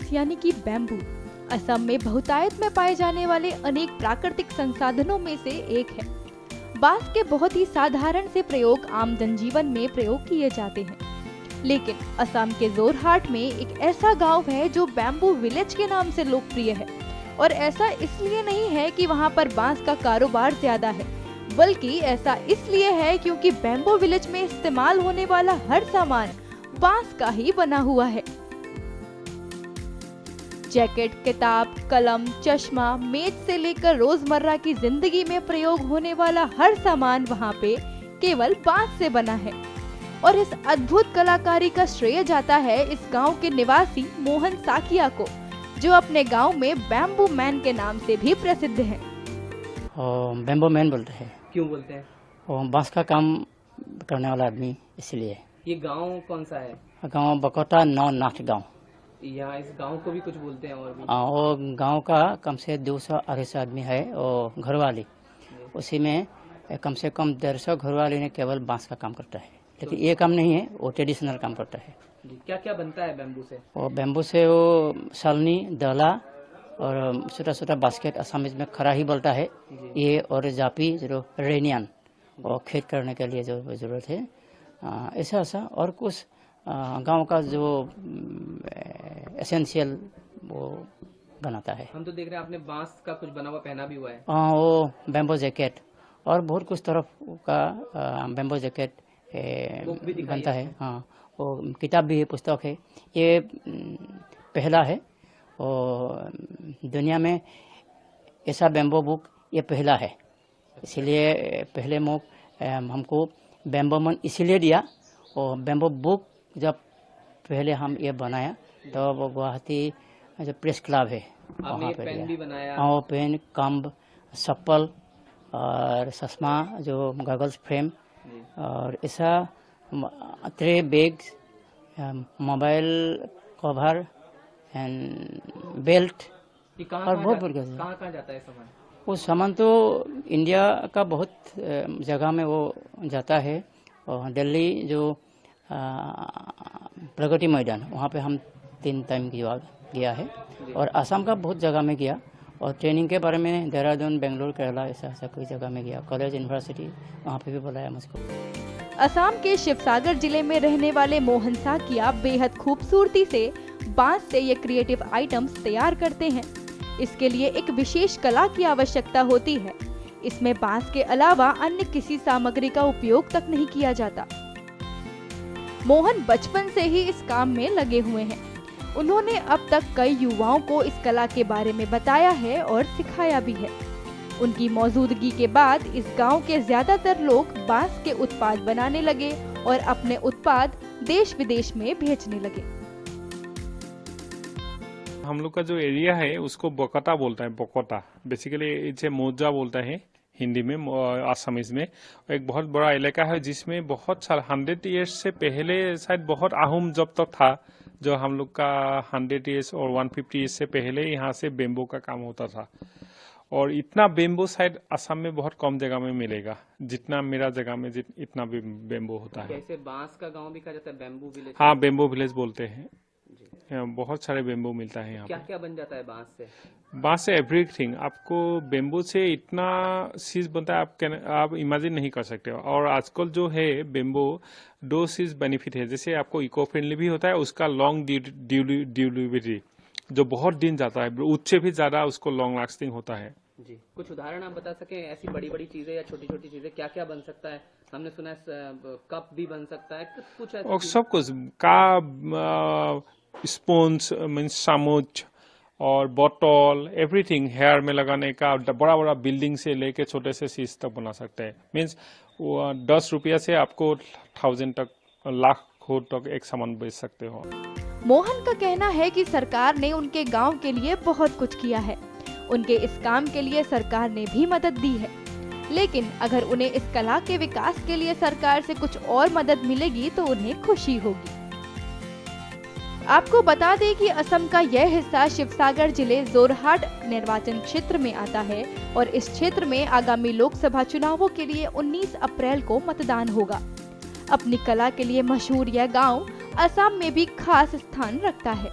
बांस यानी कि बैम्बू असम में बहुतायत में पाए जाने वाले अनेक प्राकृतिक संसाधनों में से एक है। बांस के बहुत ही साधारण से प्रयोग आम जनजीवन में प्रयोग किए जाते हैं, लेकिन असम के जोरहाट में एक ऐसा गांव है जो बैम्बू विलेज के नाम से लोकप्रिय है। और ऐसा इसलिए नहीं है कि वहां पर बांस का कारोबार ज्यादा है, बल्कि ऐसा इसलिए है क्योंकि बैम्बू विलेज में इस्तेमाल होने वाला हर सामान बांस का ही बना हुआ है। जैकेट, किताब, कलम, चश्मा, मेज से लेकर रोजमर्रा की जिंदगी में प्रयोग होने वाला हर सामान वहाँ पे केवल बांस से बना है। और इस अद्भुत कलाकारी का श्रेय जाता है इस गांव के निवासी मोहन साकिया को, जो अपने गांव में बैम्बू मैन के नाम से भी प्रसिद्ध हैं। बैम्बू मैन बोलते हैं। क्यों बोलते हैं? बांस का काम करने वाला आदमी, इसलिए। ये गांव कौन सा है? गांव बकोटा नौनाथ गांव। यहाँ इस गांव को भी कुछ बोलते हैं और भी? वो गांव का कम से 200-250 आदमी है और घरवाली, उसी में कम से कम 150 घरवाली ने केवल बांस का काम करता है। लेकिन ये काम नहीं है, वो ट्रेडिशनल काम करता है। क्या क्या बनता है बैम्बू से? वो बैम्बू से वो सालनी, दला और छोटा छोटा बास्केट, असमीज में खरा ही बोलता है ये, और जापी जो रेनियन और खेत करने के लिए जो जरूरत है, ऐसा ऐसा और कुछ गांव का जो एसेंशियल वो बनाता है। हम तो देख रहे हैं आपने बांस का कुछ बना हुआ पहना भी हुआ है। वो बैम्बू जैकेट और बहुत कुछ तरफ का बैम्बू जैकेट बनता है। हाँ, वो किताब भी है, पुस्तक है। ये पहला है और दुनिया में ऐसा बैम्बू बुक ये पहला है। इसलिए पहले मुख हमको बैम्बू मन इसीलिए दिया, और बैम्बू बुक जब पहले हम ये बनाया तो वो गुवाहाटी जो प्रेस क्लब है वहाँ पे पेन भी बनाया। हाँ, पेन, कम्ब, चप्पल और चश्मा, जो गॉगल्स फ्रेम, और ऐसा tray, bags, mobile cover and belt, और बहुत कहाँ जाता है सामान? वो सामान तो इंडिया का बहुत जगह में वो जाता है। और दिल्ली जो प्रगति मैदान, वहाँ पे हम 3 टाइम गया है, और आसाम का बहुत जगह में गया, और ट्रेनिंग के बारे में देहरादून, बेंगलोर, केरला, ऐसा कोई जगह में गया, कॉलेज, यूनिवर्सिटी, वहाँ पे भी बुलाया मुझको। असम के शिवसागर जिले में रहने वाले मोहन साकिया बेहद खूबसूरती से बांस से ये क्रिएटिव आइटम्स तैयार करते हैं। इसके लिए एक विशेष कला की आवश्यकता होती है। इसमें बांस के अलावा अन्य किसी सामग्री का उपयोग तक नहीं किया जाता। मोहन बचपन से ही इस काम में लगे हुए हैं। उन्होंने अब तक कई युवाओं को इस कला के बारे में बताया है और सिखाया भी है। उनकी मौजूदगी के बाद इस गांव के ज्यादातर लोग बांस के उत्पाद बनाने लगे और अपने उत्पाद देश विदेश में भेजने लगे। हम लोग का जो एरिया है उसको बोकोटा बोलता है। बोकोटा बेसिकली इसे मोजा बोलता है हिंदी में, आसामीज में। एक बहुत बड़ा इलाका है जिसमें बहुत साल 100 ईयर्स से पहले शायद बहुत आहूम जब तक था, जो हम लोग का 100 ईयर्स और 150 ईयर्स से पहले यहाँ से बेम्बो का काम होता था। और इतना बेम्बो शायद असम में बहुत कम जगह में मिलेगा, जितना मेरा जगह में इतना बेम्बो होता है। कैसे बांस का गांव भी कहा जाता है, बैम्बू विलेज? हाँ, बैम्बो विलेज बोलते हैं। बहुत सारे बेम्बो मिलता है यहाँ। क्या क्या बन जाता है बांस से? बांस से एवरीथिंग। आपको बेम्बो से इतना चीज बनता है आप इमेजिन नहीं कर सकते हो। और आजकल जो है बेम्बो 2 चीज बेनिफिट है। जैसे आपको इको फ्रेंडली भी होता है, उसका लॉन्ग ड्यूरेबिलिटी जो बहुत दिन जाता है, उससे भी ज्यादा उसको लॉन्ग लास्टिंग होता है। जी, कुछ उदाहरण आप बता सकें, ऐसी बड़ी बड़ी चीजें या छोटी छोटी चीजें क्या क्या बन सकता है? हमने सुना है कप भी बन सकता है, कुछ और सब कुछ का स्पून्स मीन्स सामुच और बोतल, एवरीथिंग हेयर में लगाने का, बड़ा बड़ा बिल्डिंग से लेके छोटे से चीज तक बना सकते हैं। मीन्स 10 रुपया से आपको 1000 तक, लाखों तक एक सामान बेच सकते हो। मोहन का कहना है कि सरकार ने उनके गांव के लिए बहुत कुछ किया है। उनके इस काम के लिए सरकार ने भी मदद दी है, लेकिन अगर उन्हें इस कला के विकास के लिए सरकार से कुछ और मदद मिलेगी तो उन्हें खुशी होगी। आपको बता दें कि असम का यह हिस्सा शिवसागर जिले जोरहाट निर्वाचन क्षेत्र में आता है और इस क्षेत्र में आगामी लोकसभा चुनावों के लिए 19 अप्रैल को मतदान होगा। अपनी कला के लिए मशहूर यह गांव असम में भी खास स्थान रखता है।